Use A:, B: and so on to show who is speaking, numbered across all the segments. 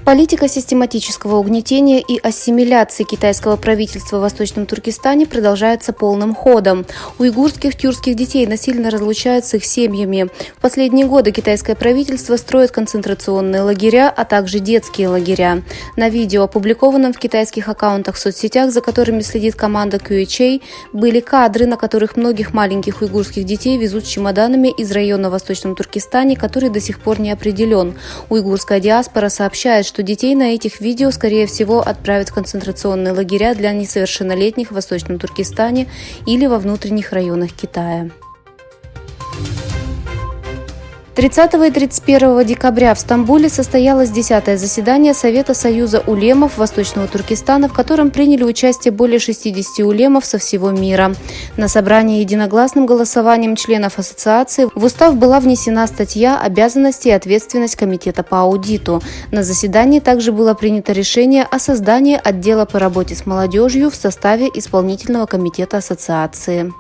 A: Политика систематического угнетения и ассимиляции китайского правительства в Восточном Туркестане продолжается полным ходом. Уйгурских тюркских детей насильно разлучают с их семьями. В последние годы китайское правительство строит концентрационные лагеря, а также детские лагеря. На видео, опубликованном в китайских аккаунтах в соцсетях, за которыми следит команда QHA, были кадры, на которых многих маленьких уйгурских детей везут с чемоданами из района в Восточном Туркестане, который до сих пор не определен. Уйгурская диаспора сообщает, что детей на этих видео, скорее всего, отправят в концентрационные лагеря для несовершеннолетних в Восточном Туркестане или во внутренних районах Китая. 30 и 31 декабря в Стамбуле состоялось 10-е заседание Совета Союза улемов Восточного Туркестана, в котором приняли участие более 60 улемов со всего мира. На собрании единогласным голосованием членов ассоциации в устав была внесена статья «Обязанности и ответственность комитета по аудиту». На заседании также было принято решение о создании отдела по работе с молодежью в составе исполнительного комитета ассоциации.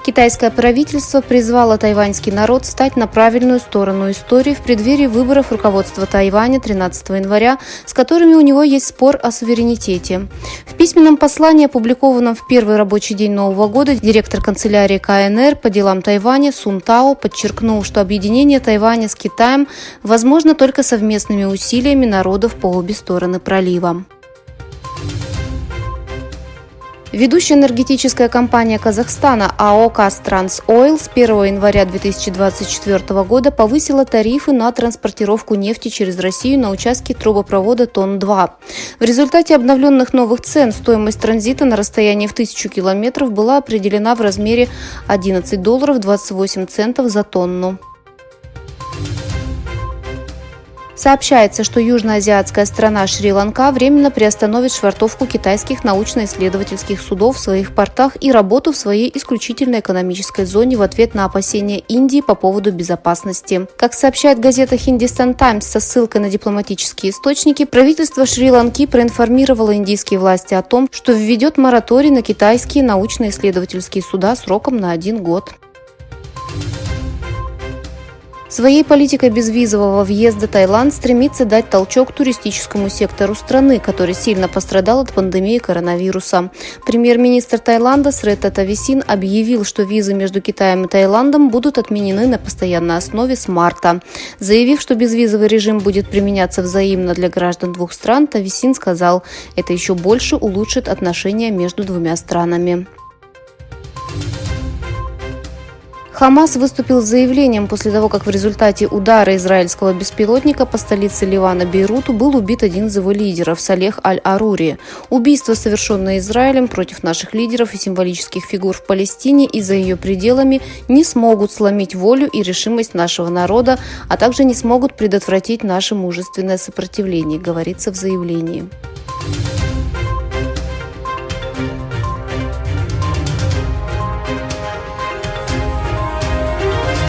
A: Китайское правительство призвало тайваньский народ стать на правильную сторону истории в преддверии выборов руководства Тайваня 13 января, с которыми у него есть спор о суверенитете. В письменном послании, опубликованном в первый рабочий день Нового года, директор канцелярии КНР по делам Тайваня Сун Тао подчеркнул, что объединение Тайваня с Китаем возможно только совместными усилиями народов по обе стороны пролива. Ведущая энергетическая компания Казахстана АО «Казтрансойл» с 1 января 2024 года повысила тарифы на транспортировку нефти через Россию на участке трубопровода Тон-2. В результате обновленных новых цен стоимость транзита на расстоянии в 1000 километров была определена в размере $11.28 за тонну. Сообщается, что южноазиатская страна Шри-Ланка временно приостановит швартовку китайских научно-исследовательских судов в своих портах и работу в своей исключительной экономической зоне в ответ на опасения Индии по поводу безопасности. Как сообщает газета «Хиндустан Таймс» со ссылкой на дипломатические источники, правительство Шри-Ланки проинформировало индийские власти о том, что введет мораторий на китайские научно-исследовательские суда сроком на 1 год. Своей политикой безвизового въезда Таиланд стремится дать толчок туристическому сектору страны, который сильно пострадал от пандемии коронавируса. Премьер-министр Таиланда Сретта Тависин объявил, что визы между Китаем и Таиландом будут отменены на постоянной основе с марта. Заявив, что безвизовый режим будет применяться взаимно для граждан двух стран, Тависин сказал, это еще больше улучшит отношения между двумя странами. Хамас выступил с заявлением после того, как в результате удара израильского беспилотника по столице Ливана Бейруту был убит один из его лидеров – Салех Аль-Арури. Убийство, совершенное Израилем против наших лидеров и символических фигур в Палестине и за ее пределами, не смогут сломить волю и решимость нашего народа, а также не смогут предотвратить наше мужественное сопротивление, говорится в заявлении.